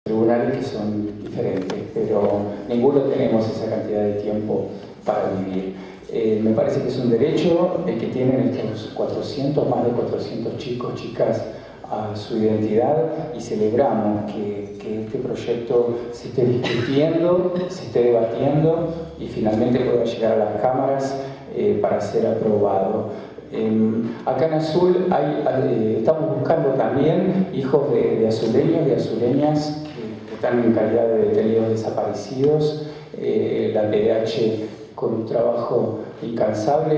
tribunales que son diferentes, pero ninguno tenemos esa cantidad de tiempo para vivir. Me parece que es un derecho el que tienen estos 400, más de 400 chicos, chicas, a su identidad, y celebramos que este proyecto se esté discutiendo, se esté debatiendo y finalmente pueda llegar a las cámaras para ser aprobado. Acá en Azul estamos buscando también hijos de azuleños, de azuleñas que están en calidad de detenidos desaparecidos. La PDH, con un trabajo incansable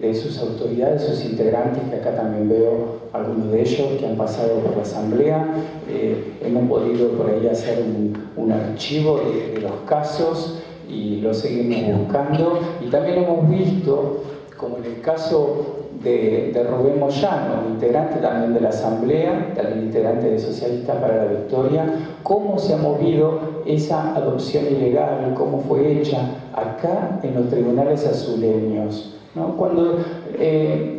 de sus autoridades, sus integrantes, que acá también veo algunos de ellos que han pasado por la asamblea, hemos podido por ahí hacer un archivo de los casos y lo seguimos buscando. Y también hemos visto, como en el caso de Rubén Moyano, integrante también de la Asamblea, también integrante de Socialistas para la Victoria, cómo se ha movido esa adopción ilegal, cómo fue hecha acá en los tribunales azuleños, ¿no? Cuando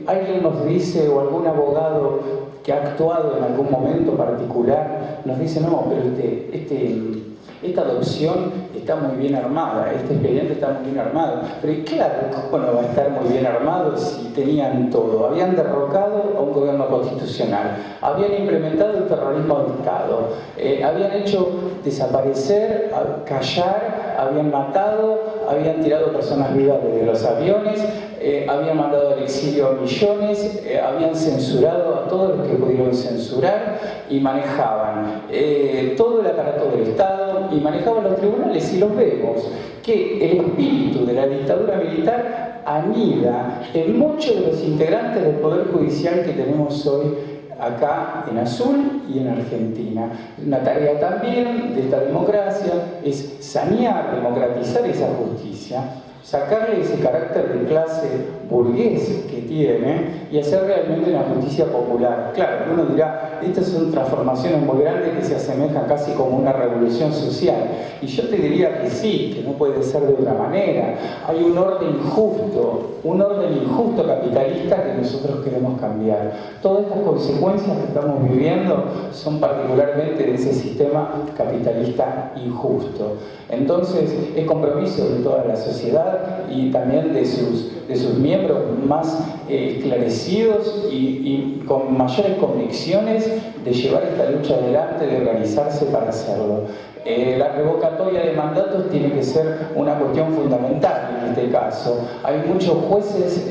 alguien nos dice, o algún abogado que ha actuado en algún momento particular, nos dice, no, pero esta adopción está muy bien armada, este expediente está muy bien armado. Pero y claro, ¿cómo no va a estar muy bien armado si tenían todo? Habían derrocado a un gobierno constitucional, habían implementado el terrorismo de Estado, habían hecho desaparecer, callar, habían matado, habían tirado personas vivas desde los aviones, habían mandado al exilio a millones, habían censurado a todos los que pudieron censurar y manejaban todo el aparato del Estado y manejaban los tribunales. Y los vemos que el espíritu de la dictadura militar anida en muchos de los integrantes del Poder Judicial que tenemos hoy acá en Azul y en Argentina. Una tarea también de esta democracia es sanear, democratizar esa justicia, sacarle ese carácter de clase burgués que tiene y hacer realmente una justicia popular. Claro, uno dirá, estas son transformaciones muy grandes que se asemejan casi como una revolución social. Y yo te diría que sí, que no puede ser de otra manera. Hay un orden injusto capitalista que nosotros queremos cambiar. Todas estas consecuencias que estamos viviendo son particularmente de ese sistema capitalista injusto. Entonces, es compromiso de toda la sociedad y también de sus miembros más esclarecidos y con mayores convicciones de llevar esta lucha adelante, de organizarse para hacerlo. La revocatoria de mandatos tiene que ser una cuestión fundamental en este caso. Hay muchos jueces,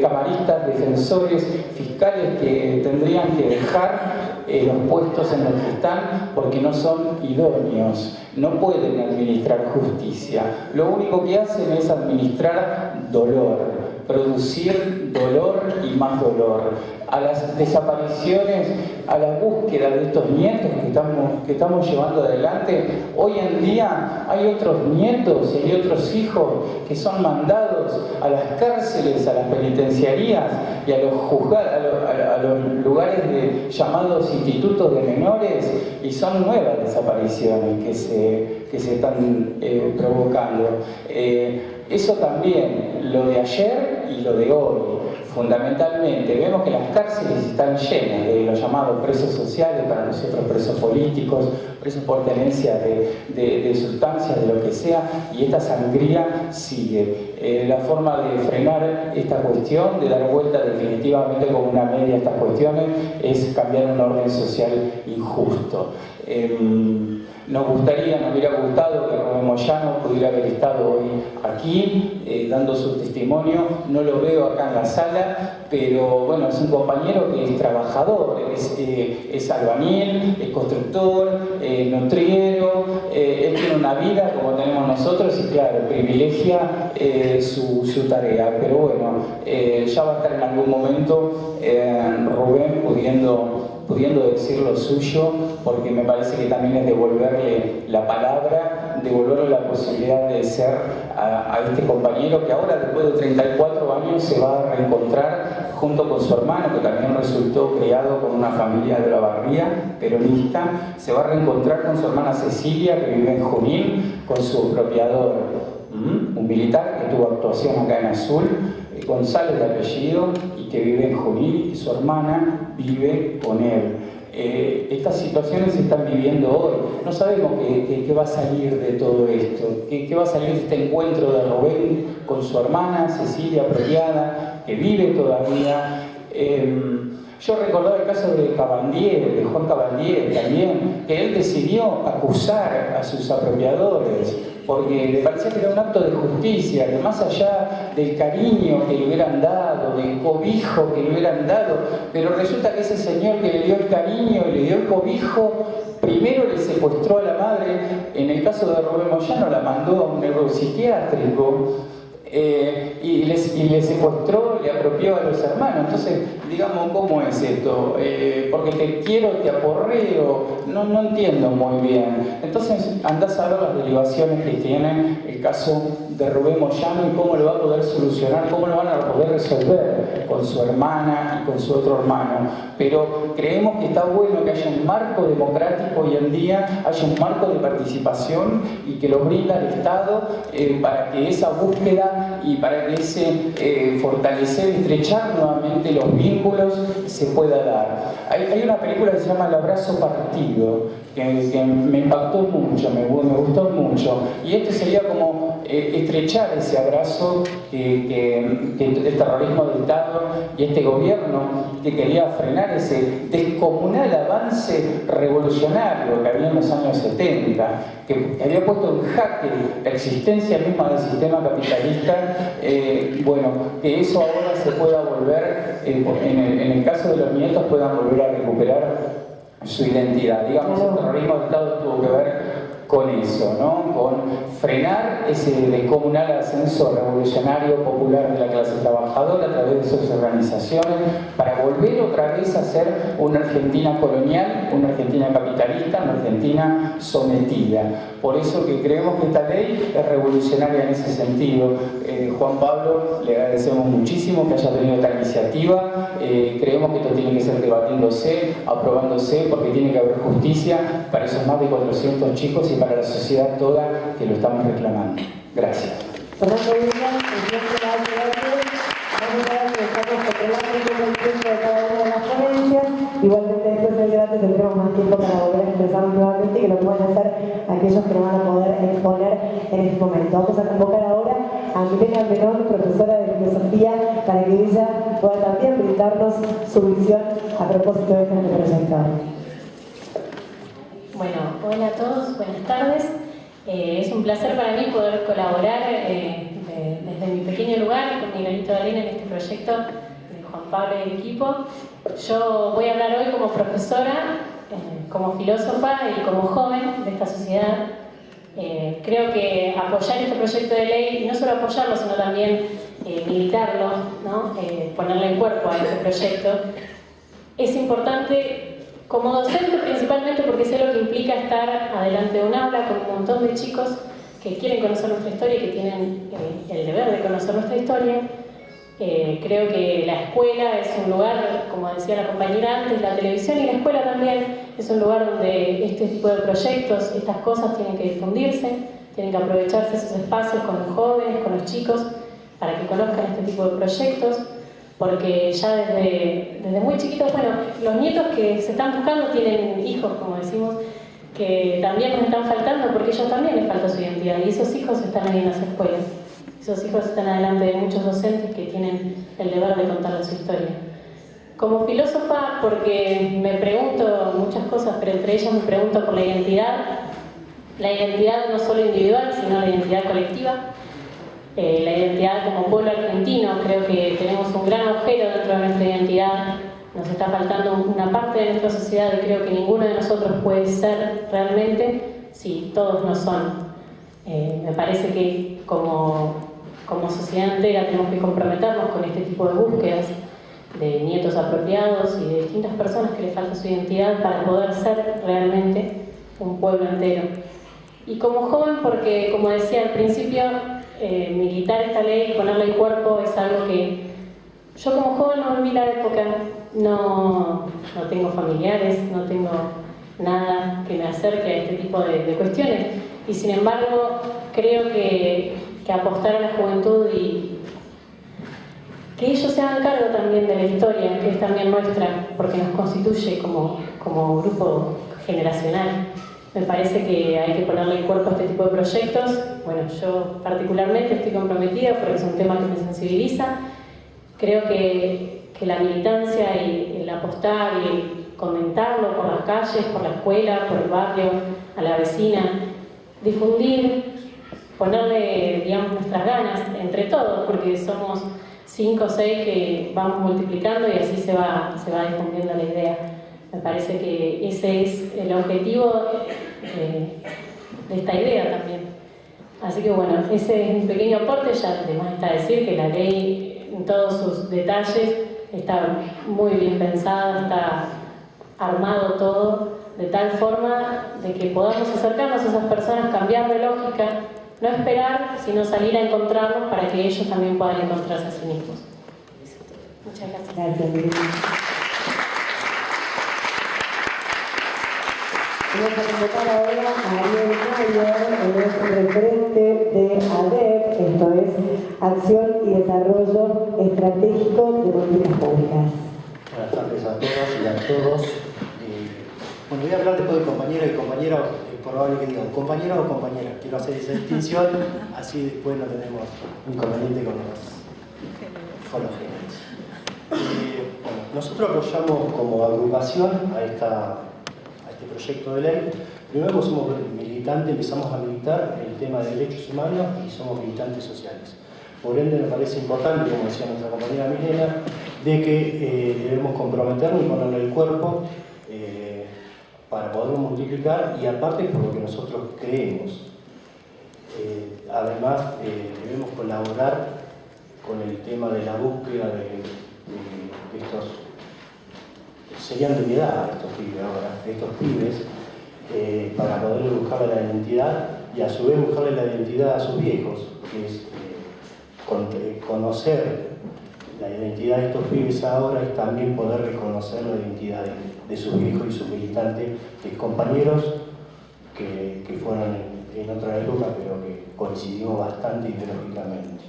camaristas, defensores, fiscales que tendrían que dejar los puestos en los que están porque no son idóneos, no pueden administrar justicia. Lo único que hacen es administrar dolor, producir dolor y más dolor. A las desapariciones, a la búsqueda de estos nietos que estamos llevando adelante, hoy en día hay otros nietos y hay otros hijos que son mandados a las cárceles, a las penitenciarías y a los juzgados, a los lugares llamados institutos de menores, y son nuevas desapariciones que se están provocando. Eso también, lo de ayer y lo de hoy. Fundamentalmente, vemos que las cárceles están llenas de los llamados presos sociales, para nosotros presos políticos, presos por tenencia de sustancias, de lo que sea, y esta sangría sigue. La forma de frenar esta cuestión, de dar vuelta definitivamente como una media a estas cuestiones, es cambiar un orden social injusto. Nos hubiera gustado que Rubén Moyano pudiera haber estado hoy aquí dando su testimonio. No lo veo acá en la sala, pero bueno, es un compañero que es trabajador, es albañil, es constructor, nutriero, él tiene una vida como tenemos nosotros y claro, privilegia su tarea. Pero bueno, ya va a estar en algún momento Rubén pudiendo decir lo suyo, porque me parece que también es devolverle la palabra, devolverle la posibilidad de ser a este compañero que ahora, después de 34 años, se va a reencontrar junto con su hermano, que también resultó criado con una familia de la Barría, peronista. Se va a reencontrar con su hermana Cecilia, que vive en Junín, con su expropiador, un militar que tuvo actuación acá en Azul, González de apellido, y que vive en Junín, y su hermana vive con él. Estas situaciones se están viviendo hoy. No sabemos qué va a salir de todo esto, qué va a salir de este encuentro de Rubén con su hermana Cecilia Apropiada, que vive todavía. Yo recordaba el caso de Cabandier, de Juan Cabandier también, que él decidió acusar a sus apropiadores, porque le parecía que era un acto de justicia, que más allá del cariño que le hubieran dado, del cobijo que le hubieran dado, pero resulta que ese señor que le dio el cariño y le dio el cobijo, primero le secuestró a la madre. En el caso de Rubén Moyano la mandó a un neuropsiquiátrico, y le secuestró, le apropió a los hermanos. Entonces, digamos, ¿cómo es esto? Porque te quiero, te aporreo, no entiendo muy bien. Entonces, andás a ver las derivaciones que tiene el caso de Rubén Moyano y cómo lo va a poder solucionar, cómo lo van a poder resolver con su hermana y con su otro hermano. Pero creemos que está bueno que haya un marco democrático hoy en día, haya un marco de participación y que lo brinda el Estado para que esa búsqueda y para que ese fortalecer, estrechar nuevamente los vínculos se pueda dar. Hay una película que se llama El abrazo partido, que me impactó mucho, me gustó mucho, y esto sería como estrechar ese abrazo que el terrorismo de Estado y este gobierno que quería frenar ese descomunal avance revolucionario que había en los años 70, que había puesto en jaque la existencia misma del sistema capitalista. Bueno, que eso ahora se pueda volver, en el caso de los nietos, puedan volver a recuperar su identidad. Digamos, el terrorismo de Estado tuvo que ver con eso, ¿no? Con frenar ese descomunal ascenso revolucionario popular de la clase trabajadora a través de sus organizaciones, para volver otra vez a ser una Argentina colonial, una Argentina capitalista, una Argentina sometida. Por eso que creemos que esta ley es revolucionaria en ese sentido. Juan Pablo, le agradecemos muchísimo que haya tenido esta iniciativa. Creemos que esto tiene que ser debatiéndose, aprobándose, porque tiene que haber justicia para esos más de 400 chicos y para la sociedad toda que lo estamos reclamando. Gracias. Igualmente después del debate tendremos más tiempo para volver a expresarnos nuevamente, que lo puedan hacer aquellos que lo van a poder exponer en este momento. Vamos a convocar ahora a Milena Menón, profesora de filosofía, para que ella pueda también brindarnos su visión a propósito de este proyecto. Bueno, hola a todos, buenas tardes. Es un placer para mí poder colaborar desde mi pequeño lugar con mi granito de arena en este proyecto de Juan Pablo y el equipo. Yo voy a hablar hoy como profesora, como filósofa y como joven de esta sociedad. Creo que apoyar este proyecto de ley, y no solo apoyarlo, sino también militarlo, ¿no? Ponerle el cuerpo a este proyecto, es importante como docente principalmente, porque sé lo que implica estar adelante de un aula con un montón de chicos que quieren conocer nuestra historia y que tienen el deber de conocer nuestra historia. Creo que la escuela es un lugar, como decía la compañera antes, la televisión y la escuela también es un lugar donde este tipo de proyectos, estas cosas tienen que difundirse, tienen que aprovecharse esos espacios con los jóvenes, con los chicos, para que conozcan este tipo de proyectos, porque ya desde muy chiquitos, bueno, los nietos que se están buscando tienen hijos, como decimos, que también nos están faltando, porque ellos también les falta su identidad, y esos hijos están ahí en las escuelas. Esos hijos están adelante de muchos docentes que tienen el deber de contarles su historia. Como filósofa, porque me pregunto muchas cosas, pero entre ellas me pregunto por la identidad no solo individual, sino la identidad colectiva, la identidad como pueblo argentino. Creo que tenemos un gran agujero dentro de nuestra identidad, nos está faltando una parte de nuestra sociedad y creo que ninguno de nosotros puede ser realmente si todos no son. Me parece que como sociedad entera tenemos que comprometernos con este tipo de búsquedas de nietos apropiados y de distintas personas que les falta su identidad para poder ser realmente un pueblo entero. Y como joven, porque como decía al principio, militar esta ley y ponerle el cuerpo es algo que yo como joven no viví la época, no tengo familiares, no tengo nada que me acerque a este tipo de cuestiones, y sin embargo creo que apostar a la juventud que ellos se hagan cargo también de la historia, que es también nuestra, porque nos constituye como grupo generacional. Me parece que hay que ponerle el cuerpo a este tipo de proyectos. Bueno, yo particularmente estoy comprometida porque es un tema que me sensibiliza. Creo que la militancia y el apostar y el comentarlo por las calles, por la escuela, por el barrio, a la vecina, difundir, ponerle, digamos, nuestras ganas entre todos, porque somos 5 o 6 que vamos multiplicando y así se va difundiendo la idea. Me parece que ese es el objetivo de esta idea también. Así que bueno, ese es un pequeño aporte. Ya además está decir que la ley en todos sus detalles está muy bien pensada, está armado todo de tal forma de que podamos acercarnos a esas personas, cambiar de lógica, no esperar, sino salir a encontrarnos para que ellos también puedan encontrarse a sí mismos. Muchas gracias. Gracias. Vamos a convocar ahora a Ariel Mayer, él es referente de ADEP, esto es Acción y Desarrollo Estratégico de Políticas Públicas. Buenas tardes a todas y a todos. Bueno, voy a hablar después de compañero y compañera, es probable que digan compañero o compañera. Quiero hacer esa distinción, así después no tenemos inconveniente con los géneros. Bueno, nosotros apoyamos como agrupación a este proyecto de ley. Primero somos militantes, empezamos a militar el tema de derechos humanos y somos militantes sociales. Por ende me parece importante, como decía nuestra compañera Milena, de que debemos comprometernos y ponerle el cuerpo para poderlo multiplicar y aparte por lo que nosotros creemos. Además debemos colaborar con el tema de la búsqueda de estos, serían de mi edad estos pibes ahora, estos pibes, para poder buscarle la identidad y a su vez buscarle la identidad a sus viejos, que es conocer la identidad de estos pibes ahora es también poder reconocer la identidad de sus viejos y sus militantes, de compañeros que fueron en otra época, pero que coincidimos bastante ideológicamente.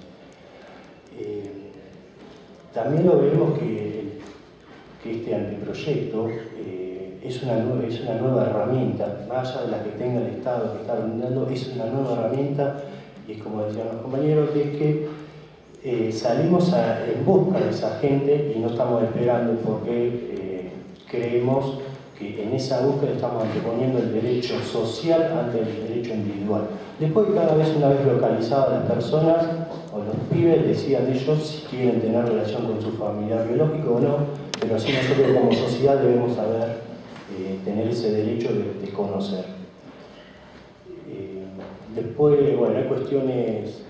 También lo vemos que este anteproyecto es una nueva herramienta, más allá de la que tenga el Estado que está brindando, es una nueva herramienta y es como decían los compañeros, es que salimos en busca de esa gente y no estamos esperando porque creemos que en esa búsqueda estamos anteponiendo el derecho social ante el derecho individual. Después, cada vez una vez localizadas las personas o los pibes decidan ellos si quieren tener relación con su familiar biológico o no, pero sí nosotros como sociedad debemos saber tener ese derecho de conocer. Después, bueno, hay cuestiones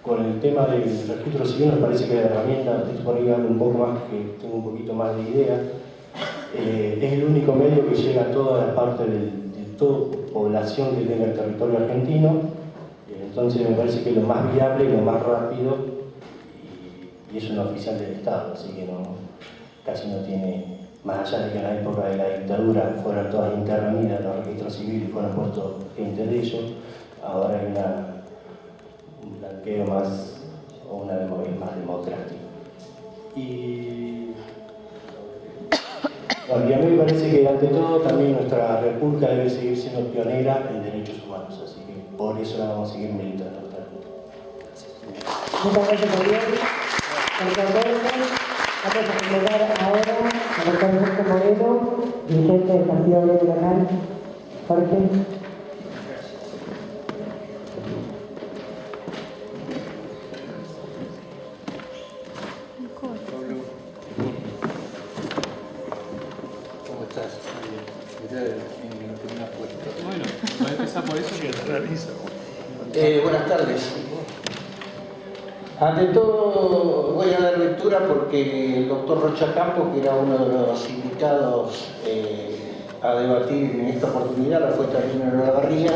con el tema del registro civil, nos parece que la herramienta, esto por ahí hablo un poco más, que tengo un poquito más de idea, es el único medio que llega a toda la parte de toda población que tenga el territorio argentino, entonces me parece que es lo más viable y lo más rápido, y es un oficial del Estado, así que casi no tiene, más allá de que en la época de la dictadura fueran todas intervenidas los registros civiles y fueran puestos gente de ellos, ahora hay un blanqueo más democrático. Y a mí me parece que ante todo también nuestra república debe seguir siendo pionera en derechos humanos, así que por eso la vamos a seguir militando. Muchas gracias, Gabriel. Vamos a presentar ahora al doctor Jorge Moreno, dirigente del Partido Obrero Local. Jorge. ¿Cómo estás? Bueno, va a empezar por eso que realiza. Buenas tardes. Ante todo voy a dar lectura porque el doctor Rocha Campos, que era uno de los invitados a debatir en esta oportunidad, la fue también en la barriga,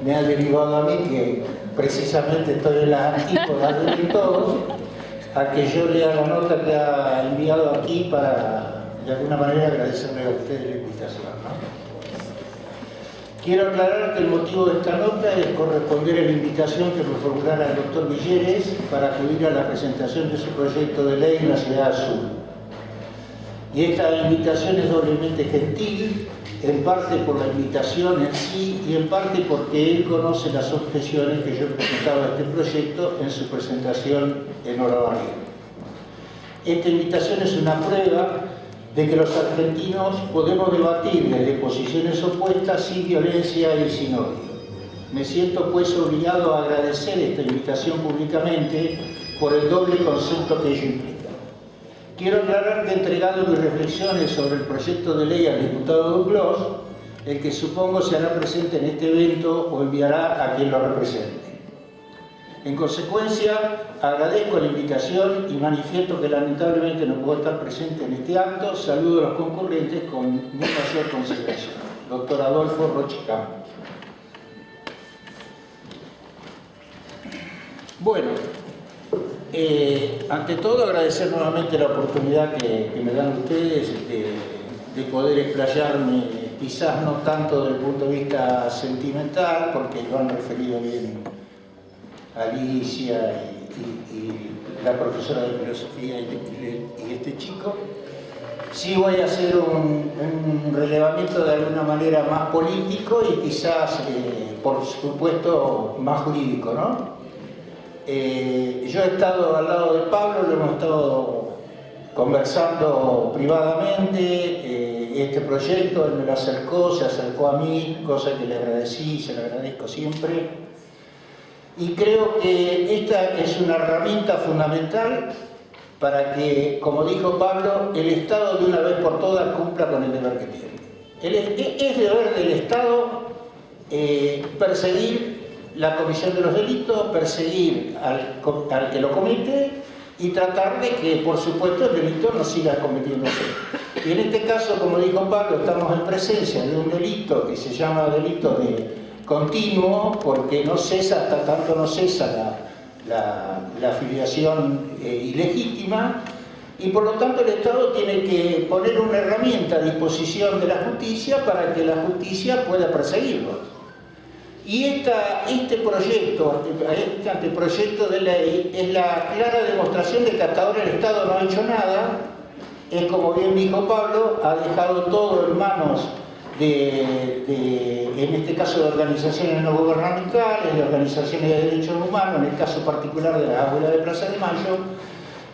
me ha derivado a mí, que precisamente estoy en las antípodas de todos, a que yo lea la nota que ha enviado aquí para, de alguna manera, agradecerle a ustedes la invitación, ¿no? Quiero aclarar que el motivo de esta nota es corresponder a la invitación que me formulara el doctor Villeres para acudir a la presentación de su proyecto de ley en la Ciudad Azul. Y esta invitación es doblemente gentil, en parte por la invitación en sí y en parte porque él conoce las objeciones que yo he presentado a este proyecto en su presentación en Olavarría. Esta invitación es una prueba de que los argentinos podemos debatir desde posiciones opuestas sin violencia y sin odio. Me siento pues obligado a agradecer esta invitación públicamente por el doble concepto que ello implica. Quiero aclarar que he entregado mis reflexiones sobre el proyecto de ley al diputado Duclos, el que supongo se hará presente en este evento o enviará a quien lo represente. En consecuencia, agradezco la invitación y manifiesto que lamentablemente no puedo estar presente en este acto. Saludo a los concurrentes con mi mayor consideración. Doctor Adolfo Rocha Campos. Bueno, ante todo agradecer nuevamente la oportunidad que me dan ustedes de poder explayarme, quizás no tanto desde el punto de vista sentimental, porque lo han referido bien Alicia y la profesora de filosofía y este chico. Sí voy a hacer un relevamiento de alguna manera más político y quizás, por supuesto, más jurídico, ¿no? Yo he estado al lado de Pablo, lo hemos estado conversando privadamente, este proyecto, él me lo acercó, se acercó a mí, cosa que le agradecí, se lo agradezco siempre. Y creo que esta es una herramienta fundamental para que, como dijo Pablo, el Estado de una vez por todas cumpla con el deber que tiene. Es deber del Estado perseguir la comisión de los delitos, perseguir al que lo comete y tratar de que, por supuesto, el delito no siga cometiéndose. Y en este caso, como dijo Pablo, estamos en presencia de un delito que se llama delito de continuo, porque no cesa, hasta tanto no cesa la afiliación ilegítima, y por lo tanto el Estado tiene que poner una herramienta a disposición de la justicia para que la justicia pueda perseguirlo. Y este proyecto, este anteproyecto de ley es la clara demostración de que hasta ahora el Estado no ha hecho nada. Es, como bien dijo Pablo, ha dejado todo en manos en este caso, de organizaciones no gubernamentales, de organizaciones de derechos humanos, en el caso particular de la Abuela de Plaza de Mayo,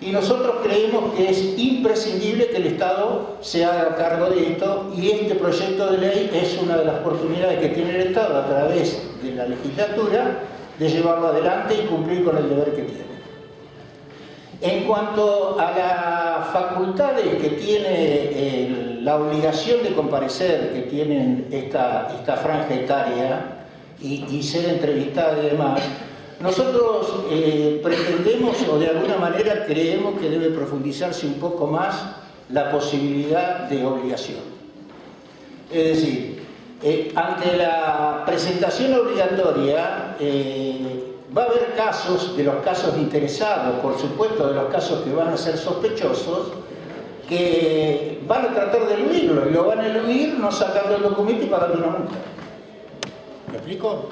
y nosotros creemos que es imprescindible que el Estado se haga cargo de esto, y este proyecto de ley es una de las oportunidades que tiene el Estado a través de la legislatura de llevarlo adelante y cumplir con el deber que tiene. En cuanto a las facultades que tiene la obligación de comparecer, que tienen esta franja etaria y ser entrevistada y demás, nosotros pretendemos, o de alguna manera creemos que debe profundizarse un poco más la posibilidad de obligación. Es decir, ante la presentación obligatoria, va a haber casos, de los casos interesados, por supuesto, de los casos que van a ser sospechosos, que van a tratar de eludirlo, y lo van a eludir no sacando el documento y pagando una multa. ¿Me explico?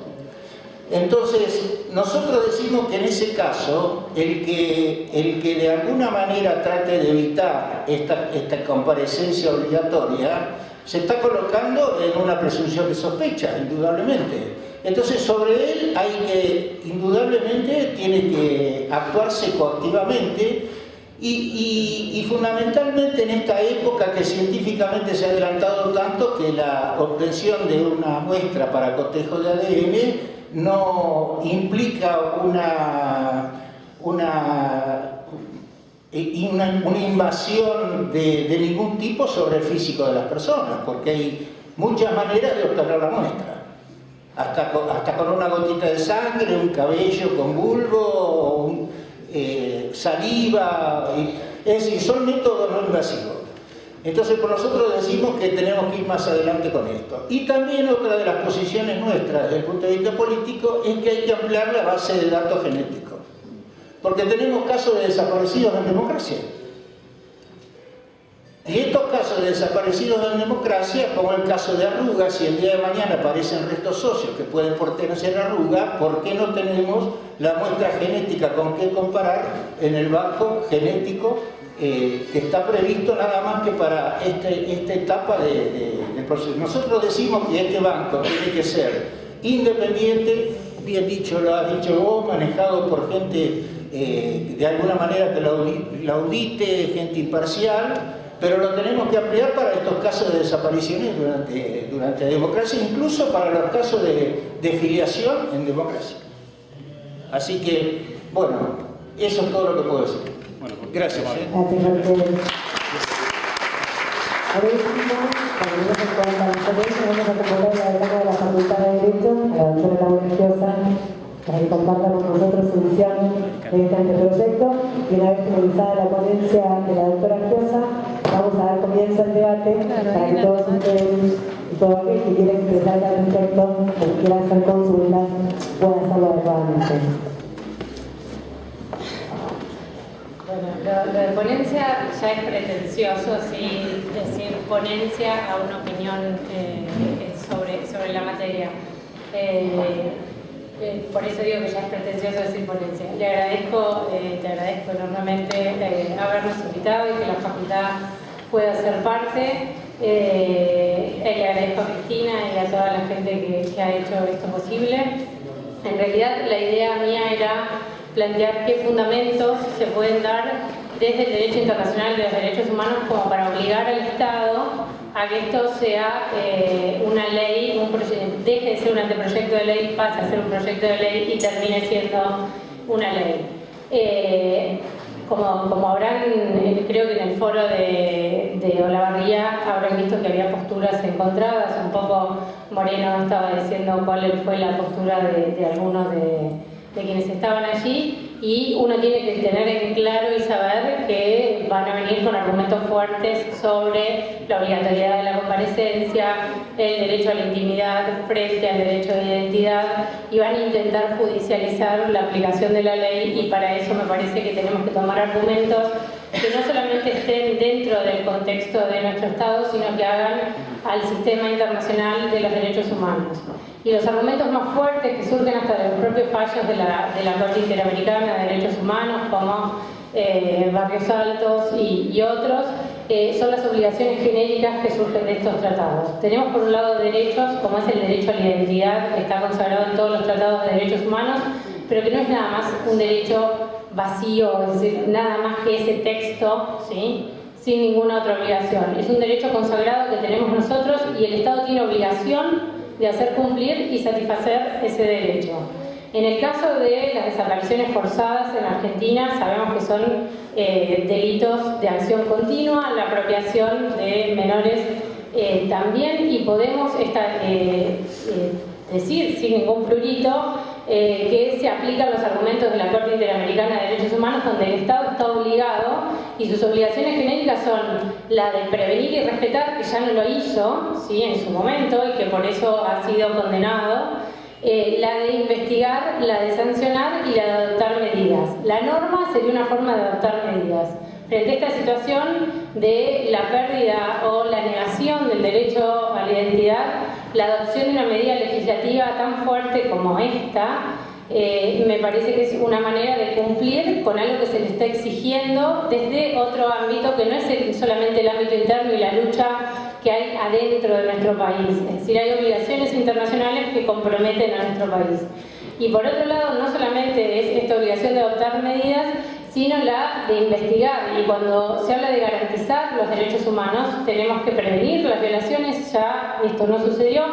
Entonces, nosotros decimos que en ese caso, el que de alguna manera trate de evitar esta comparecencia obligatoria, se está colocando en una presunción de sospecha, indudablemente. Entonces, sobre él indudablemente, tiene que actuarse coactivamente y fundamentalmente en esta época que científicamente se ha adelantado tanto que la obtención de una muestra para cotejo de ADN no implica una invasión de ningún tipo sobre el físico de las personas, porque hay muchas maneras de obtener la muestra. Hasta con una gotita de sangre, un cabello con bulbo, saliva, es decir, son métodos no invasivos. Entonces, por nosotros decimos que tenemos que ir más adelante con esto. Y también otra de las posiciones nuestras desde el punto de vista político es que hay que ampliar la base de datos genéticos, porque tenemos casos de desaparecidos en democracia. Y estos casos de desaparecidos en democracia, como el caso de Arruga, si el día de mañana aparecen restos óseos que pueden pertenecer a Arruga, ¿por qué no tenemos la muestra genética con qué comparar en el banco genético que está previsto nada más que para esta etapa del proceso? Nosotros decimos que este banco tiene que ser independiente, bien dicho, lo has dicho vos, manejado por gente de alguna manera que la audite, gente imparcial, pero lo tenemos que ampliar para estos casos de desapariciones durante la democracia, incluso para los casos de filiación en democracia. Así que, bueno, eso es todo lo que puedo decir. Bueno, gracias. Gracias a ustedes. Por último, para que no se cuenta la experiencia, vamos a convocar a la decana de la Facultad de Derecho, a la doctora Laura Giosa, para que comparta con nosotros su visión de este anteproyecto. Y una vez finalizada la ponencia de la doctora Giosa, vamos a dar comienzo al debate para que todos ustedes y todos aquellos que quieren expresarse al respecto o que quieran hacer consultas puedan hacerlo adecuadamente. Bueno, lo de ponencia ya es pretencioso, ¿sí? Decir ponencia a una opinión sobre la materia. Por eso digo que ya es pretencioso decir ponencia. Le agradezco, te agradezco enormemente habernos invitado y que la facultad pueda ser parte. Le agradezco a Cristina y a toda la gente que ha hecho esto posible. En realidad la idea mía era plantear qué fundamentos se pueden dar desde el derecho internacional de los derechos humanos como para obligar al Estado a que esto sea una ley, deje de ser un anteproyecto de ley, pase a ser un proyecto de ley y termine siendo una ley. Como habrán, creo que en el foro de Olavarría habrán visto que había posturas encontradas, un poco Moreno estaba diciendo cuál fue la postura de algunos de quienes estaban allí, y uno tiene que tener en claro y saber que van a venir con argumentos fuertes sobre la obligatoriedad de la comparecencia, el derecho a la intimidad frente al derecho de identidad, y van a intentar judicializar la aplicación de la ley, y para eso me parece que tenemos que tomar argumentos que no solamente estén dentro del contexto de nuestro Estado, sino que hagan al sistema internacional de los derechos humanos. Y los argumentos más fuertes que surgen hasta de los propios fallos de la Corte Interamericana de Derechos Humanos, como Barrios Altos y otros, son las obligaciones genéricas que surgen de estos tratados. Tenemos por un lado derechos, como es el derecho a la identidad, que está consagrado en todos los tratados de derechos humanos, pero que no es nada más un derecho vacío, es decir, nada más que ese texto, ¿sí?, sin ninguna otra obligación. Es un derecho consagrado que tenemos nosotros y el Estado tiene obligación de hacer cumplir y satisfacer ese derecho. En el caso de las desapariciones forzadas en Argentina, sabemos que son delitos de acción continua, la apropiación de menores también, y podemos decir sin ningún prurito que se aplican los argumentos de la Corte Interamericana de Derechos Humanos, donde el Estado está obligado, y sus obligaciones genéricas son la de prevenir y respetar, que ya no lo hizo, ¿sí?, en su momento, y que por eso ha sido condenado, la de investigar, la de sancionar y la de adoptar medidas. La norma sería una forma de adoptar medidas. Frente a esta situación de la pérdida o la negación del derecho a la identidad, la adopción de una medida legislativa tan fuerte como esta, me parece que es una manera de cumplir con algo que se le está exigiendo desde otro ámbito que no es solamente el ámbito interno y la lucha que hay adentro de nuestro país. Es decir, hay obligaciones internacionales que comprometen a nuestro país. Y por otro lado, no solamente es esta obligación de adoptar medidas, sino la de investigar. Y cuando se habla de garantizar los derechos humanos, tenemos que prevenir las violaciones. Ya esto no sucedió.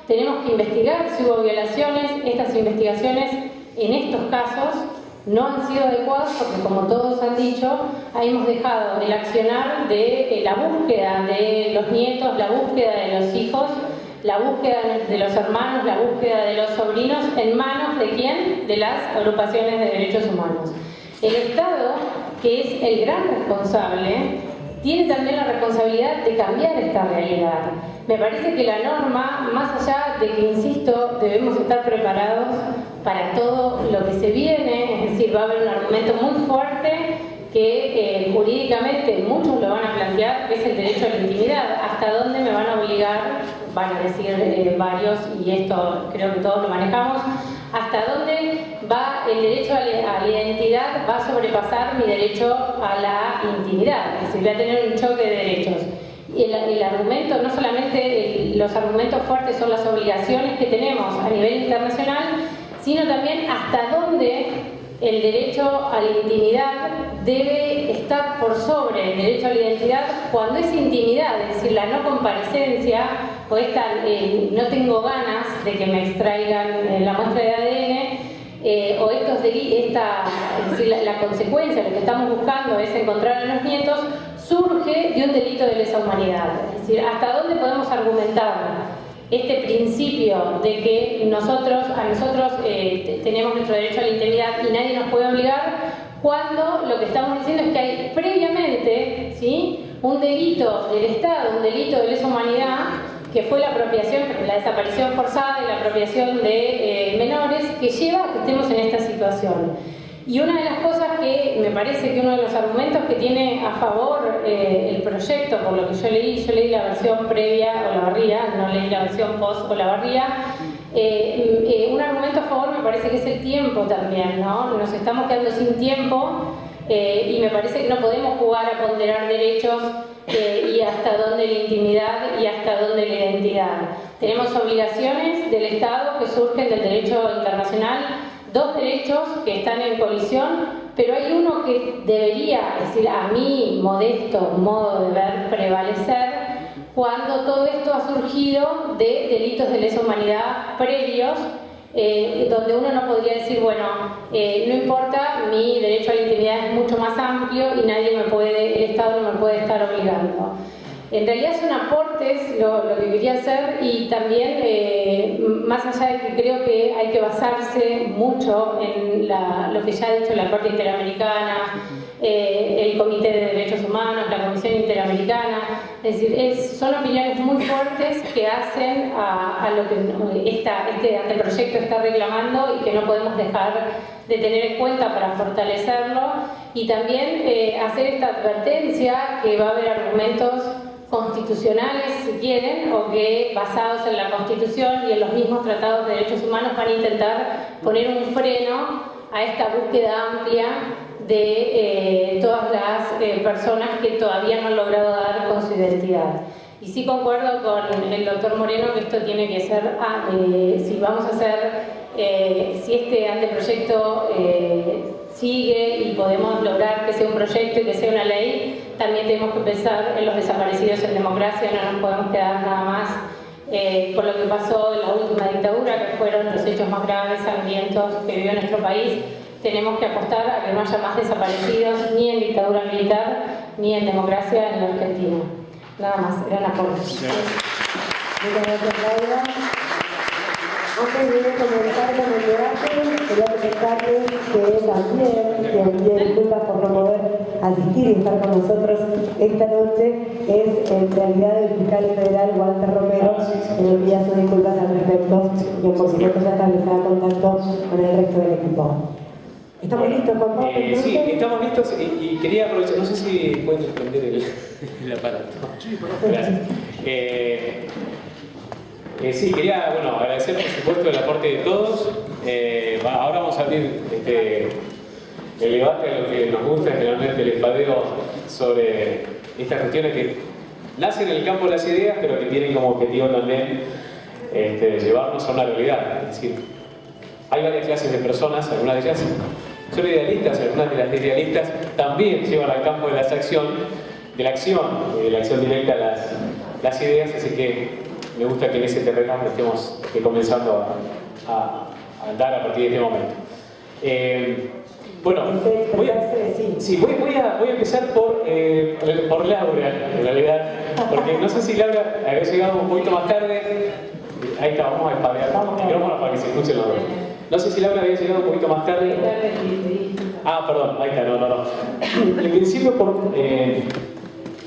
Tenemos que investigar si hubo violaciones. Estas investigaciones en estos casos no han sido adecuadas porque, como todos han dicho, hemos dejado el accionar de la búsqueda de los nietos, la búsqueda de los hijos, la búsqueda de los hermanos, la búsqueda de los sobrinos, ¿en manos de quién? De las agrupaciones de derechos humanos. El Estado, que es el gran responsable, tiene también la responsabilidad de cambiar esta realidad. Me parece que la norma, más allá de que, insisto, debemos estar preparados para todo lo que se viene, es decir, va a haber un argumento muy fuerte que jurídicamente muchos lo van a plantear, que es el derecho a la intimidad. ¿Hasta dónde me van a obligar? Van a decir varios, y esto creo que todos lo manejamos. ¿Hasta dónde va el derecho a la identidad? Va a sobrepasar mi derecho a la intimidad. Es decir, voy a tener un choque de derechos. Y el argumento, no solamente los argumentos fuertes son las obligaciones que tenemos a nivel internacional, sino también hasta dónde el derecho a la intimidad debe estar por sobre el derecho a la identidad cuando es intimidad, es decir, la no comparecencia o no tengo ganas de que me extraigan la muestra de ADN o es decir, la consecuencia, lo que estamos buscando es encontrar a los nietos, surge de un delito de lesa humanidad. Es decir, ¿hasta dónde podemos argumentar este principio de que nosotros tenemos nuestro derecho a la intimidad y nadie nos puede obligar, cuando lo que estamos diciendo es que hay previamente, ¿sí?, un delito del Estado, un delito de lesa humanidad, que fue la apropiación, la desaparición forzada y la apropiación de menores, que lleva a que estemos en esta situación. Y una de las cosas que me parece que uno de los argumentos que tiene a favor el proyecto, por lo que yo leí la versión previa Olavarría, no leí la versión post Olavarría, un argumento a favor me parece que es el tiempo también, ¿no? Nos estamos quedando sin tiempo y me parece que no podemos jugar a ponderar derechos y hasta dónde la intimidad y hasta dónde la identidad. Tenemos obligaciones del Estado que surgen del derecho internacional, dos derechos que están en colisión, pero hay uno que debería, es decir, a mi modesto modo de ver, prevalecer cuando todo esto ha surgido de delitos de lesa humanidad previos, donde uno no podría decir, bueno, no importa, mi derecho a la intimidad es mucho más amplio y el Estado no me puede estar obligando. En realidad son aportes lo que quería hacer, y también, más allá de que creo que hay que basarse mucho en lo que ya ha dicho la Corte Interamericana, el Comité de Derechos Humanos, la Comisión Interamericana, es decir, son opiniones muy fuertes que hacen a lo que este anteproyecto está reclamando y que no podemos dejar de tener en cuenta para fortalecerlo, y también hacer esta advertencia que va a haber argumentos constitucionales, si quieren, o que basados en la Constitución y en los mismos tratados de derechos humanos van a intentar poner un freno a esta búsqueda amplia de todas las personas que todavía no han logrado dar con su identidad. Y sí concuerdo con el doctor Moreno que esto tiene que ser, si vamos a hacer, si este anteproyecto sigue y podemos lograr que sea un proyecto y que sea una ley, también tenemos que pensar en los desaparecidos en democracia. No nos podemos quedar nada más con lo que pasó en la última dictadura, que fueron los hechos más graves, sangrientos que vivió nuestro país. Tenemos que apostar a que no haya más desaparecidos ni en dictadura militar ni en democracia en la Argentina. Nada más, eran aportes. Muchas gracias, Laura. Antes de comenzar con el debate, quería presentarles que también, que envíe disculpas por no poder asistir y estar con nosotros esta noche, es en realidad el fiscal federal Walter Romero, que nos envía sus disculpas al respecto y por supuesto ya establecerá contacto con el resto del equipo. ¿Estamos listos, Juan Pablo? Sí, estamos listos y quería aprovechar, no sé si pueden prender el aparato. Sí, por Gracias. Sí, quería agradecer por supuesto el aporte de todos. Ahora vamos a abrir el debate a lo que nos gusta, generalmente el espadeo sobre estas cuestiones que nacen en el campo de las ideas, pero que tienen como objetivo también llevarnos a una realidad. Es decir, hay varias clases de personas, algunas de ellas son idealistas, algunas de las idealistas también llevan al campo de la acción directa a las ideas, así que me gusta que en ese terreno estemos comenzando a andar a partir de este momento. Voy a empezar por Laura, en realidad, porque no sé si Laura había llegado un poquito más tarde. Ahí está, vamos a espadear el micrófono para que se escuchen los dos. No sé si Laura había llegado un poquito más tarde. Perdón, ahí está, no. En principio,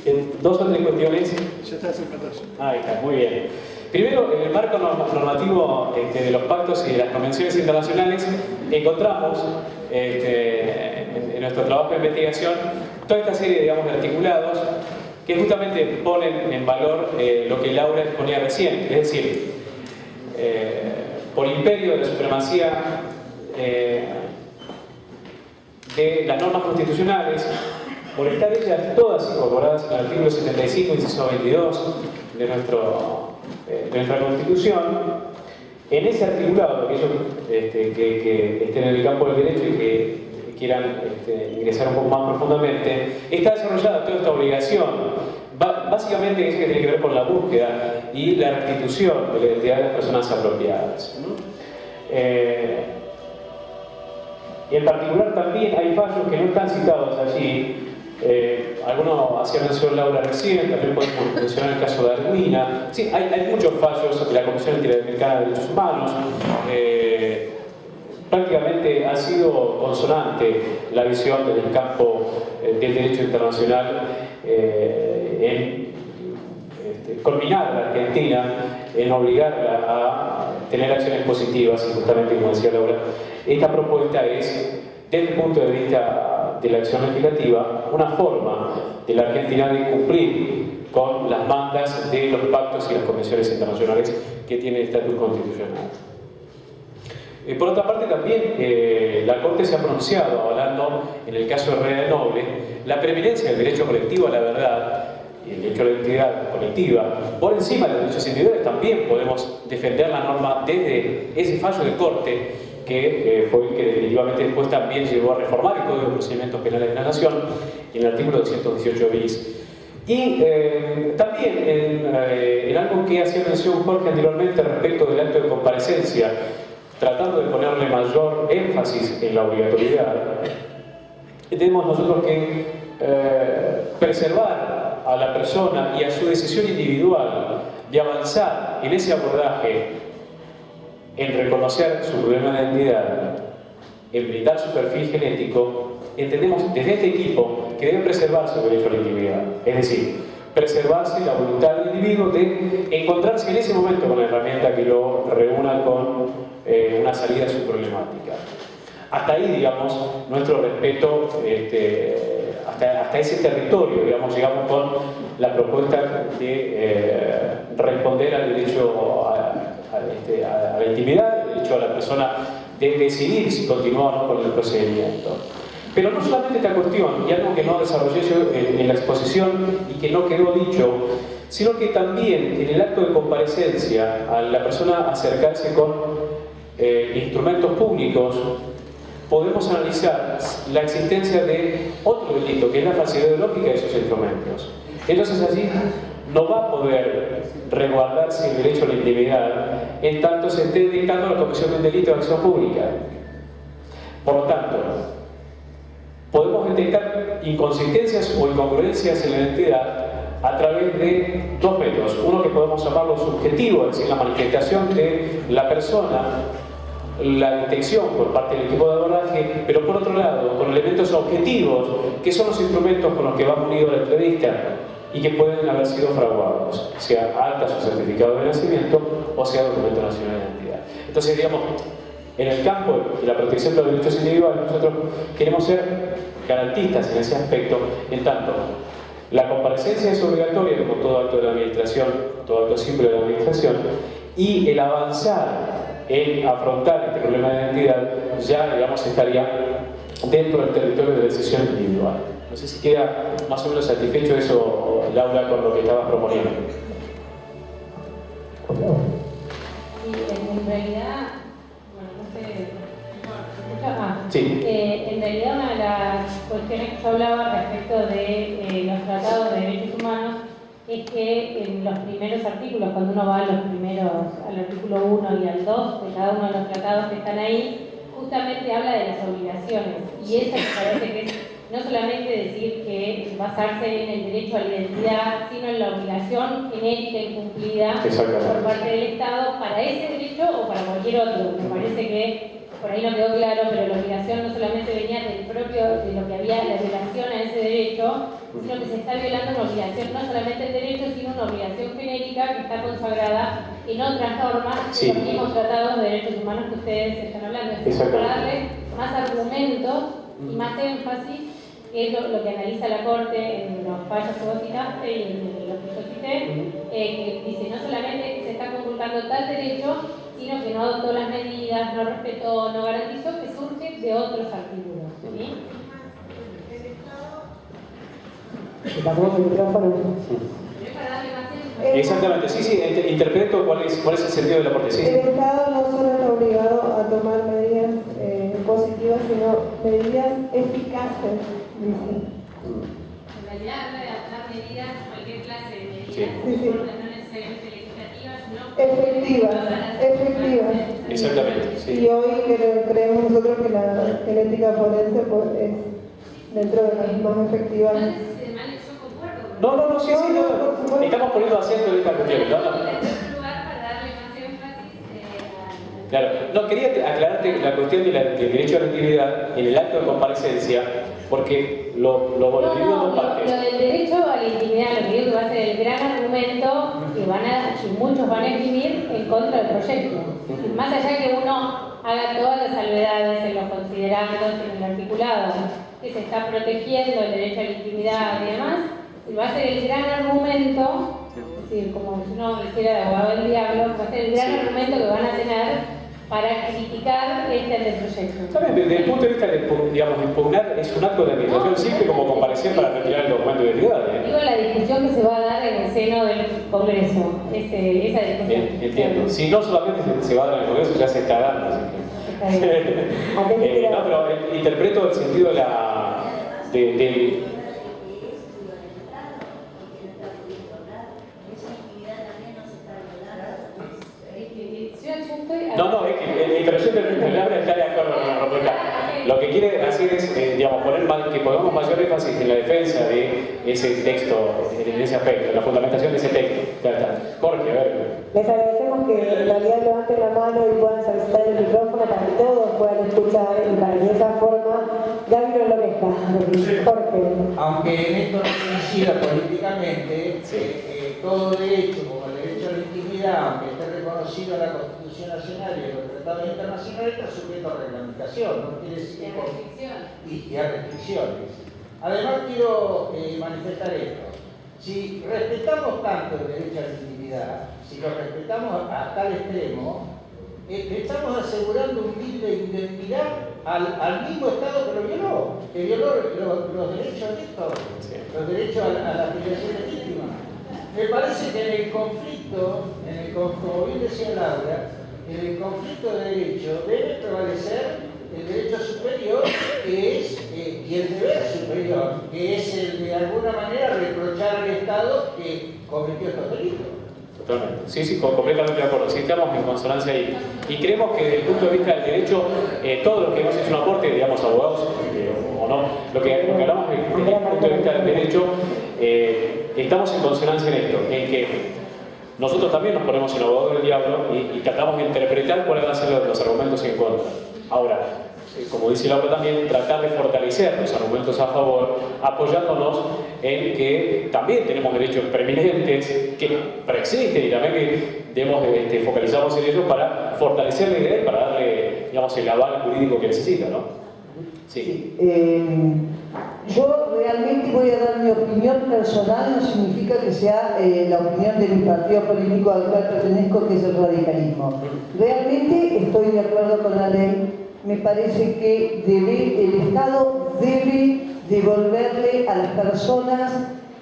en dos o tres cuestiones. Ya estás en pantalla. Ahí está, muy bien. Primero, en el marco normativo de los pactos y de las convenciones internacionales, encontramos en nuestro trabajo de investigación toda esta serie, digamos, de articulados que justamente ponen en valor lo que Laura exponía recién, es decir, por imperio de la supremacía de las normas constitucionales, por estar ellas todas incorporadas en el artículo 75 y 22 de nuestra Constitución, en ese articulado, aquellos que estén en el campo del derecho y que quieran ingresar un poco más profundamente, está desarrollada toda esta obligación, básicamente es que tiene que ver con la búsqueda y la restitución de la identidad de las personas apropiadas. Y en particular también hay fallos que no están citados allí. Algunos hacían mención Laura recién, también podemos mencionar el caso de Arguina. Sí, hay muchos fallos de la Comisión Interamericana de Derechos Humanos. Prácticamente ha sido consonante la visión desde el campo del derecho internacional en culminar a la Argentina, en obligarla a tener acciones positivas, y justamente como decía Laura, esta propuesta es, desde el punto de vista de la acción legislativa, una forma de la Argentina de cumplir con las mandas de los pactos y las convenciones internacionales que tiene el estatus constitucional. Por otra parte, también la Corte se ha pronunciado avalando, en el caso de Herrera de Noble, la preeminencia del derecho colectivo a la verdad y el derecho a la identidad colectiva. Por encima de los derechos individuales también podemos defender la norma desde ese fallo de Corte, que fue el que definitivamente después también llevó a reformar el Código de Procedimientos Penales de la Nación en el artículo 218 bis. Y también en algo que hacía mención Jorge anteriormente respecto del acto de comparecencia, tratando de ponerle mayor énfasis en la obligatoriedad, tenemos nosotros que preservar a la persona y a su decisión individual de avanzar en ese abordaje, en reconocer su problema de identidad, en brindar su perfil genético. Entendemos desde este equipo que debe preservarse el derecho a la intimidad, es decir, preservarse la voluntad del individuo de encontrarse en ese momento con la herramienta que lo reúna con una salida a su problemática. Hasta ahí, digamos, nuestro respeto, hasta ese territorio, digamos, llegamos con la propuesta de responder al derecho a la intimidad, el derecho a la persona de decidir si continúa o no con el procedimiento. Pero no solamente esta cuestión, y algo que no desarrollé yo en la exposición y que no quedó dicho, sino que también en el acto de comparecencia a la persona acercarse con instrumentos públicos, podemos analizar la existencia de otro delito, que es la falsedad ideológica de esos instrumentos. Entonces allí no va a poder resguardarse el derecho a la intimidad en tanto se esté dictando la comisión de un delito de acción pública. Por lo tanto, podemos detectar inconsistencias o incongruencias en la identidad a través de dos métodos. Uno que podemos llamarlo subjetivo, es decir, la manifestación de la persona, la detección por parte del equipo de abordaje, pero por otro lado, con elementos objetivos, que son los instrumentos con los que va unido la entrevista y que pueden haber sido fraguados, sea acta o certificado de nacimiento o sea documento nacional de identidad. Entonces, digamos, en el campo de la protección de los derechos individuales, nosotros queremos ser garantistas en ese aspecto, en tanto la comparecencia es obligatoria como todo acto de la administración, todo acto simple de la administración, y el avanzar en afrontar este problema de identidad ya, digamos, estaría dentro del territorio de la decisión individual. No sé si queda más o menos satisfecho eso, Laura, con lo que estabas proponiendo. Y en realidad, bueno, no sé, sí. En realidad una de las cuestiones que yo hablaba respecto de los tratados de derechos humanos es que en los primeros artículos, cuando uno va al artículo 1 y al 2 de cada uno de los tratados que están ahí, justamente habla de las obligaciones. Y eso me parece que es no solamente decir que basarse en el derecho a la identidad, sino en la obligación genérica incumplida por parte del Estado para ese derecho o para cualquier otro. Me parece que por ahí no quedó claro, pero la obligación no solamente venía de lo que había, la violación a ese derecho, sino que se está violando una obligación, no solamente el derecho, sino una obligación genérica que está consagrada en otras normas de los mismos tratados de derechos humanos que ustedes están hablando. Es para darle más argumentos y más énfasis que es lo que analiza la Corte en los fallos que vos citaste y en los que yo cité, que dice no solamente que se está conculcando tal derecho, sino que no adoptó las medidas, no respetó, no garantizó, que surge de otros artículos. ¿Sí? Pasamos el micrófono. Exactamente, sí, interpreto cuál es el sentido del aporte. Sí. El Estado no solo está obligado a tomar medidas positivas, sino medidas eficaces, dice. En realidad habla de adoptar medidas, cualquier clase de medidas, Sí. no necesariamente legislativas, sino Efectivas. Exactamente, sí. Y hoy creemos nosotros que la genética forense pues, es dentro de las más efectivas. No sé si de mal yo concuerdo. No, sí, no. Estamos poniendo acento en esta cuestión, ¿no? Claro, no, quería aclararte la cuestión del derecho a la intimidad en el acto de comparecencia, porque lo divido en dos partes. Lo del derecho a la intimidad, lo que digo que va a ser el gran argumento que muchos van a escribir en contra del proyecto. Más allá que uno haga todas las salvedades en los considerandos, en el articulado, que se está protegiendo el derecho a la intimidad y demás, va a ser el gran argumento, es decir, como si uno hiciera de abogado del diablo, va a ser el gran argumento que van a tener para criticar este anteproyecto. ¿Saben? Desde el punto de vista de, digamos, impugnar es un acto de administración simple como comparecer para retirar el documento de identidad. Digo la discusión que se va a dar en el seno del Congreso, esa discusión. Entiendo. Si no solamente se va a dar en el Congreso, ya se está dando. Así que... no, pero interpreto el sentido de del No, es que la intervención del Ministro está de acuerdo con la propuesta. Lo que quiere hacer es, digamos, que pongamos mayor énfasis en la defensa de ese texto, en ese aspecto, en la fundamentación de ese texto. Ya está. Jorge, a ver. Les agradecemos que en realidad levanten la mano y puedan solicitar el micrófono para que todos puedan escuchar y para que de esa forma Gaby no enloquezca. Jorge. Aunque en esto no coincida políticamente, todo derecho, como el derecho a la intimidad, aunque esté reconocido en la Constitución Nacional y en los tratados internacionales, está sujeto a reglamentación, no quiere decir que y a restricciones. Además quiero manifestar esto. Si respetamos tanto el derecho a la intimidad, si lo respetamos a tal extremo, le estamos asegurando un bill de indemnidad al mismo Estado que violó los derechos de estos, los derechos a la afiliación legítima. Me parece que en el conflicto, como bien decía Laura, en el conflicto de derecho debe prevalecer el derecho superior que es, y el deber superior, que es el de alguna manera reprochar al Estado que cometió estos delitos. Totalmente. Sí, completamente de acuerdo. Sí, estamos en consonancia ahí. Y creemos que desde el punto de vista del derecho, todos los que hemos hecho un aporte, digamos, abogados o no, lo que hablamos desde el punto de vista del derecho, estamos en consonancia en esto, en que nosotros también nos ponemos en abogado del diablo y tratamos de interpretar cuáles van a ser los argumentos en contra. Ahora, como dice Laura también, tratar de fortalecer los argumentos a favor, apoyándonos en que también tenemos derechos preeminentes que preexisten y también que debemos focalizarnos en ellos para fortalecer la idea y para darle, digamos, el aval jurídico que necesita, ¿no? Sí. Yo realmente voy a dar mi opinión personal, no significa que sea la opinión de mi partido político al cual pertenezco, que es el radicalismo. Realmente estoy de acuerdo con la ley. Me parece que el Estado debe devolverle a las personas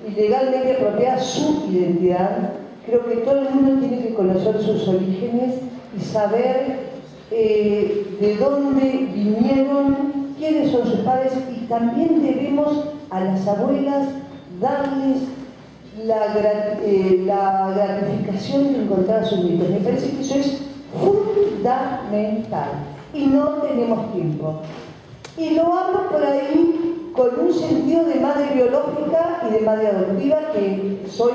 ilegalmente apropiadas su identidad. Creo que todo el mundo tiene que conocer sus orígenes y saber de dónde vinieron, quiénes son sus padres, y también debemos a las abuelas darles la gratificación de encontrar a sus nietos. Me parece que eso es fundamental. Y no tenemos tiempo. Y lo hablo por ahí con un sentido de madre biológica y de madre adoptiva, que estoy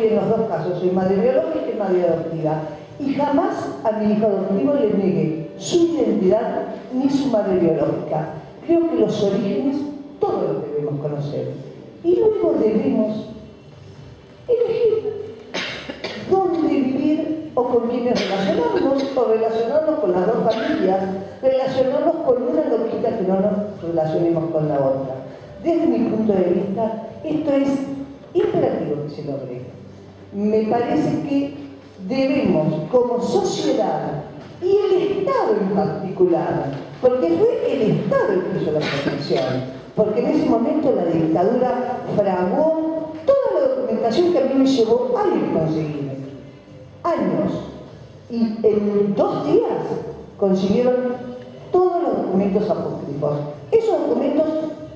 en los dos casos, soy madre biológica y madre adoptiva. Y jamás a mi hijo adoptivo le negué su identidad ni su madre biológica. Creo que los orígenes todos los debemos conocer. Y luego debemos elegir dónde vivir o con quiénes relacionarnos, o relacionarnos con las dos familias, relacionarnos con una loquita que no nos relacionemos con la otra. desde mi punto de vista, esto es imperativo que se logre. Me parece que debemos, como sociedad, y el Estado en particular, porque fue el Estado el que hizo la protección, porque en ese momento la dictadura fraguó toda la documentación que a mí me llevó años conseguir, años, y en 2 días consiguieron todos los documentos apócrifos. Esos documentos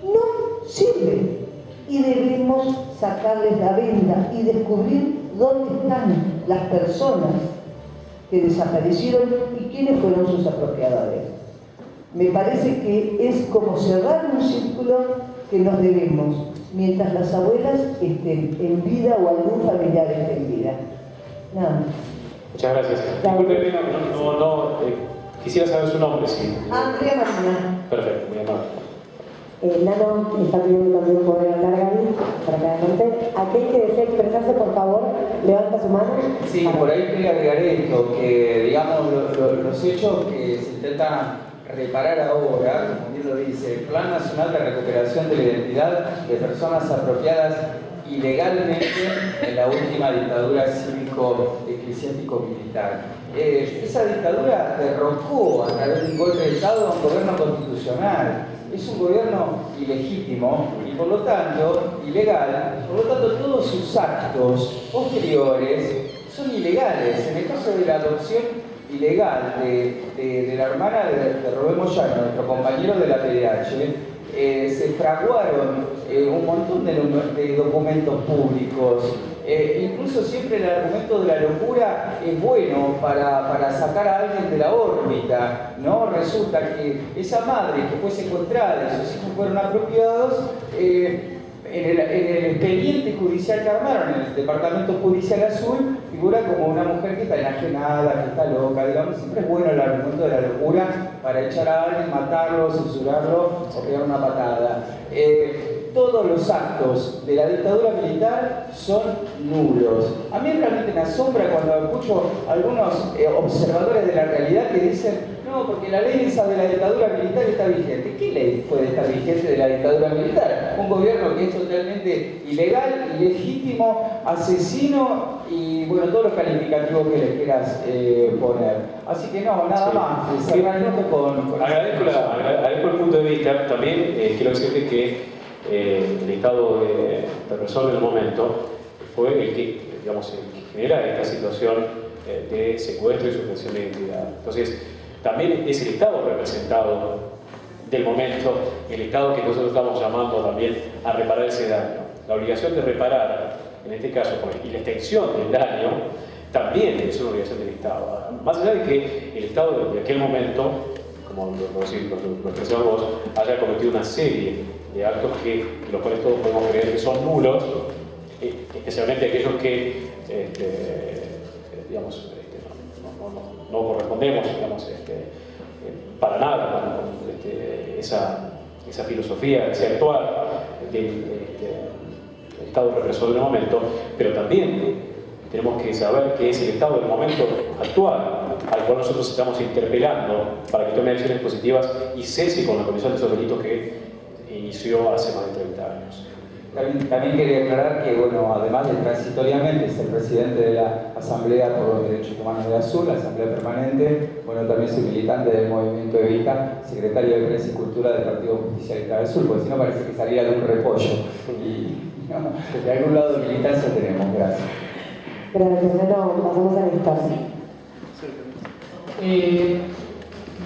no sirven y debemos sacarles la venda y descubrir dónde están las personas que desaparecieron y quiénes fueron sus apropiadores. Me parece que es como cerrar un círculo que nos debemos mientras las abuelas estén en vida o algún familiar esté en vida. Nada más. Muchas gracias. Disculpe, quisiera saber su nombre, sí. Andrea Martina. Perfecto, muy amable. Nano está pidiendo también poder hablar, Gaby, para que adelante. Aquel que desee expresarse, por favor, levanta su mano. Sí, por ahí quería agregar esto, que digamos los hechos que se intentan reparar ahora, como bien lo dice, el Plan Nacional de Recuperación de la Identidad de Personas Apropiadas ilegalmente en la última dictadura cívico-eclesiástico-militar. Esa dictadura derrocó a través de un golpe de Estado a un gobierno constitucional. Es un gobierno ilegítimo y por lo tanto ilegal, por lo tanto todos sus actos posteriores son ilegales. En el caso de la adopción ilegal de la hermana de Rubén Moyano, nuestro compañero de la PDH, se fraguaron un montón de documentos públicos. Incluso siempre el argumento de la locura es bueno para sacar a alguien de la órbita, ¿no? Resulta que esa madre que fue secuestrada y sus hijos fueron apropiados, en el expediente judicial que armaron en el Departamento Judicial Azul, figura como una mujer que está enajenada, que está loca, digamos. Siempre es bueno el argumento de la locura para echar a alguien, matarlo, censurarlo o pegar una patada. Todos los actos de la dictadura militar son nulos. A mí realmente me asombra cuando escucho a algunos observadores de la realidad que dicen no, porque la ley esa de la dictadura militar está vigente. ¿Qué ley puede estar vigente de la dictadura militar? Un gobierno que es totalmente ilegal, ilegítimo, asesino y bueno, todos los calificativos que le quieras poner. Así que no, nada más. Agradezco el punto de vista. También quiero decirte que el Estado represor del momento fue el que, digamos, el que genera esta situación de secuestro y supresión de identidad. Entonces, también es el Estado representado del momento, el Estado que nosotros estamos llamando también a reparar ese daño. La obligación de reparar, en este caso, y la extensión del daño, también es una obligación del Estado. Más allá de que el Estado de aquel momento, como lo expresamos vos, haya cometido una serie de actos los cuales todos podemos creer que son nulos, especialmente aquellos que digamos, no correspondemos, digamos, para nada con esa filosofía, ese actuar del Estado represor del momento, pero también tenemos que saber que es el Estado del momento actual al cual nosotros estamos interpelando para que tome acciones positivas y cese con la comisión de esos delitos que inició hace más de 30 años. También quería aclarar que, bueno, además de transitoriamente es el presidente de la Asamblea por los Derechos Humanos de Azul, la Asamblea Permanente, bueno, también soy militante del Movimiento Evita, secretario de Prensa y Cultura del Partido Justicialista del Sur, porque si no parece que saliera de un repollo. Y no, de algún lado de militancia tenemos, gracias. Gracias, Nano. Pasamos a la historia.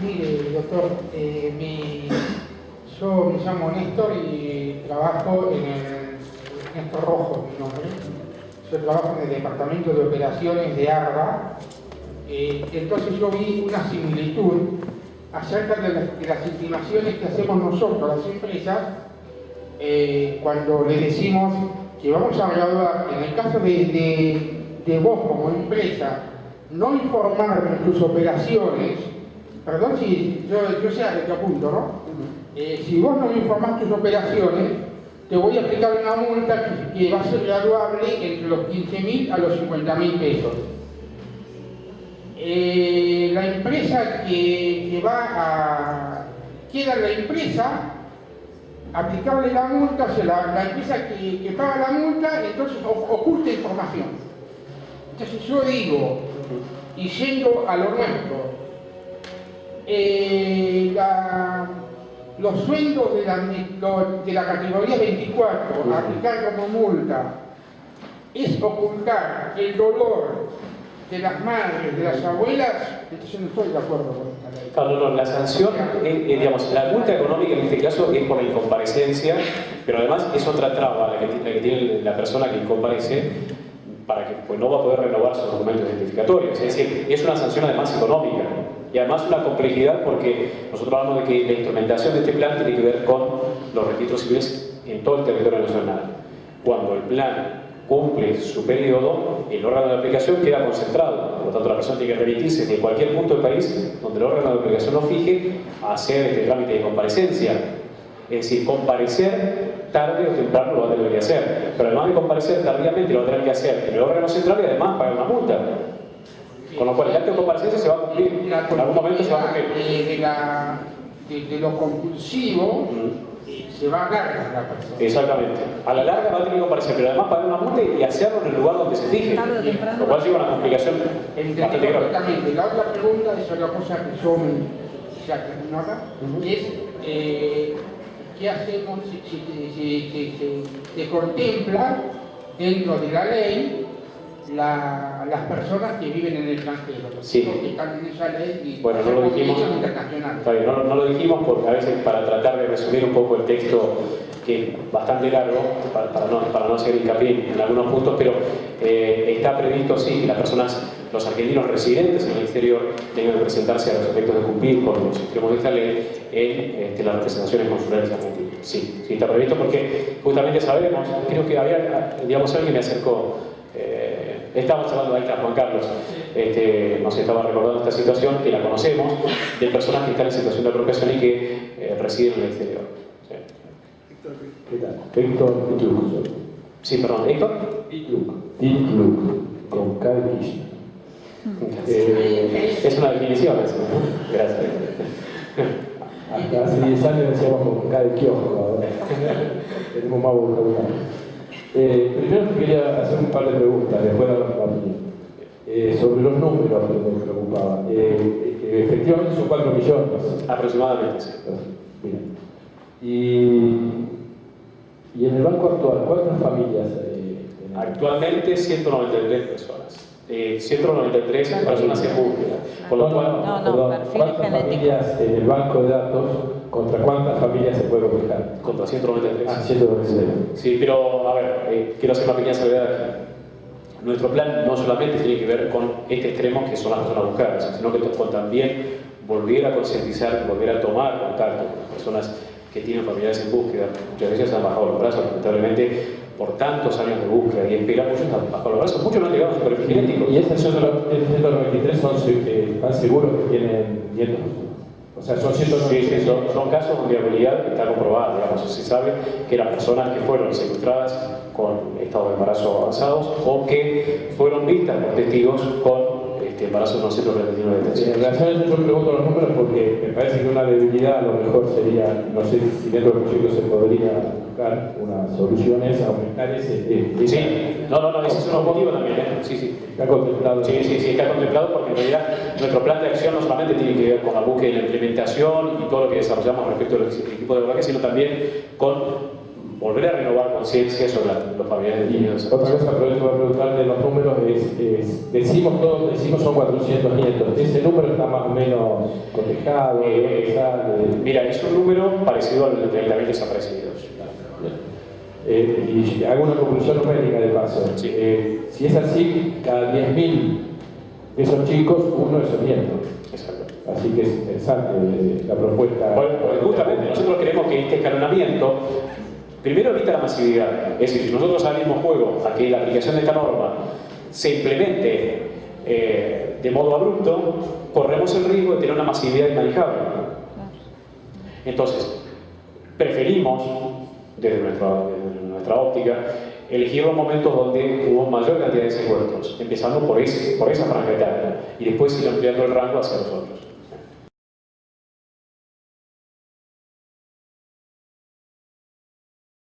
Mire, doctor, yo me llamo Néstor y trabajo en el Néstor Rojo, mi nombre. Yo trabajo en el Departamento de Operaciones de ARBA. Entonces yo vi una similitud acerca de las estimaciones que hacemos nosotros, las empresas, cuando le decimos que vamos a graduar, en el caso de vos como empresa, no informar de tus operaciones, perdón si yo sé a qué apunto, ¿no? Si vos no me informás tus operaciones, te voy a aplicar una multa que va a ser graduable entre los 15.000 a los 50.000 pesos. La empresa que va a... queda la empresa aplicarle la multa, o sea, la empresa que paga la multa, entonces oculta información. Entonces yo digo, y yendo a lo nuestro, los sueldos de la categoría 24, aplicar como multa, es ocultar el dolor de las madres, de las abuelas, entonces no estoy de acuerdo con esta ley. Claro, no, la sanción, digamos, la multa económica en este caso es por la incomparecencia, pero además es otra traba la que tiene la persona que incomparece para que pues, no va a poder renovar sus documentos identificatorios. Es decir, es una sanción además económica y además una complejidad porque nosotros hablamos de que la instrumentación de este plan tiene que ver con los registros civiles en todo el territorio nacional. Cuando el plan cumple su periodo, el órgano de aplicación queda concentrado. Por lo tanto, la persona tiene que remitirse de cualquier punto del país donde el órgano de aplicación lo fije a hacer este trámite de comparecencia. Es decir, comparecer tarde o temprano lo va a tener que hacer. Pero además de comparecer tardíamente lo va a tener que hacer en el órgano central y además pagar una multa. Con lo cual el acto de comparecencia se va a cumplir. En algún momento se va a cumplir. De lo compulsivo, se va a dar la persona. Exactamente. A la larga va a tener que comparecer, pero además pagar una multa y hacerlo en el lugar donde se fije. Lo cual lleva una complicación bastante grave. Exactamente. La otra pregunta es otra cosa que yo ya termino acá, es ¿qué hacemos si se contempla dentro de la ley las personas que viven en el extranjero? Sí. Que están en esa ley y bueno, no lo dijimos. Está bien, no lo dijimos porque a veces para tratar de resumir un poco el texto que es bastante largo, para no hacer hincapié en algunos puntos, pero está previsto sí que las personas, los argentinos residentes en el exterior tengan que presentarse a los efectos de cumplir con los extremos de esta ley en las representaciones consulares argentinas. Sí, está previsto porque justamente sabemos, creo que había, digamos, alguien me acercó, estábamos hablando, ahí está Juan Carlos, nos estaba recordando esta situación, que la conocemos, de personas que están en situación de apropiación y que residen en el exterior. Héctor Itluk. Sí, perdón, Héctor Itluk, con K de Kirchner. Es una definición eso, ¿no? Gracias. Hasta hace 10 años decíamos con K de kiosco, ahora tenemos más vocabulario. Primero quería hacer un par de preguntas, después de la opinión. Sobre los números que me preocupaban. Efectivamente son 4 millones. Aproximadamente, sí. Bien. Y en el banco actual, ¿cuántas familias? Actualmente 193 personas. 193 personas en búsqueda. Por lo cual, ¿cuántas familias en el banco de datos? ¿Contra cuántas familias se puede cotejar? Contra 193. Ah, 193. Sí, pero a ver, quiero hacer una pequeña salvedad aquí. Nuestro plan no solamente tiene que ver con este extremo que son las personas buscadas, sino que con también volver a concientizar, volver a tomar contacto con las personas que tienen familiares en búsqueda. Muchas veces han bajado los brazos, lamentablemente, por tantos años de búsqueda y espera, muchos han bajado los brazos, muchos no han llegado a su perfil genético. ¿Y estos 193 están seguros que tienen nietos? O sea, son 193. Sí, son casos de viabilidad que está comprobada, digamos, se sabe que las personas que fueron secuestradas con estados de embarazo avanzados o que fueron vistas por testigos con embarazos no centros repetidos de detención. En relación a eso yo pregunto los números porque me parece que una debilidad a lo mejor sería, no sé si dentro del proyecto se podría buscar una solución, es aumentar ese... Sí, no, ese es un objetivo también, ¿eh? Sí. Está contemplado. Sí, está contemplado porque en realidad nuestro plan de acción no solamente tiene que ver con la búsqueda y la implementación y todo lo que desarrollamos respecto al equipo de abordaje, sino también con volver a renovar conciencia sobre los familiares de niños. Otra cosa, aprovecho para preguntar de los números, decimos son 400 nietos. ¿Ese número está más o menos cotejado? Mira, es un número parecido al de 30.000 desaparecidos. Y hago una conclusión numérica de paso. Sí. Si es así, cada 10.000 de esos chicos, uno es nieto. Exacto. Así que es interesante la propuesta. Bueno, justamente nosotros creemos que este escalonamiento primero evita la masividad. Es decir, si nosotros abrimos juego a que la aplicación de esta norma se implemente de modo abrupto, corremos el riesgo de tener una masividad inmanejable. Entonces, preferimos, desde nuestra óptica, elegir los momentos donde hubo mayor cantidad de secuestros, empezando por esa franja etaria, y después ir ampliando el rango hacia los otros.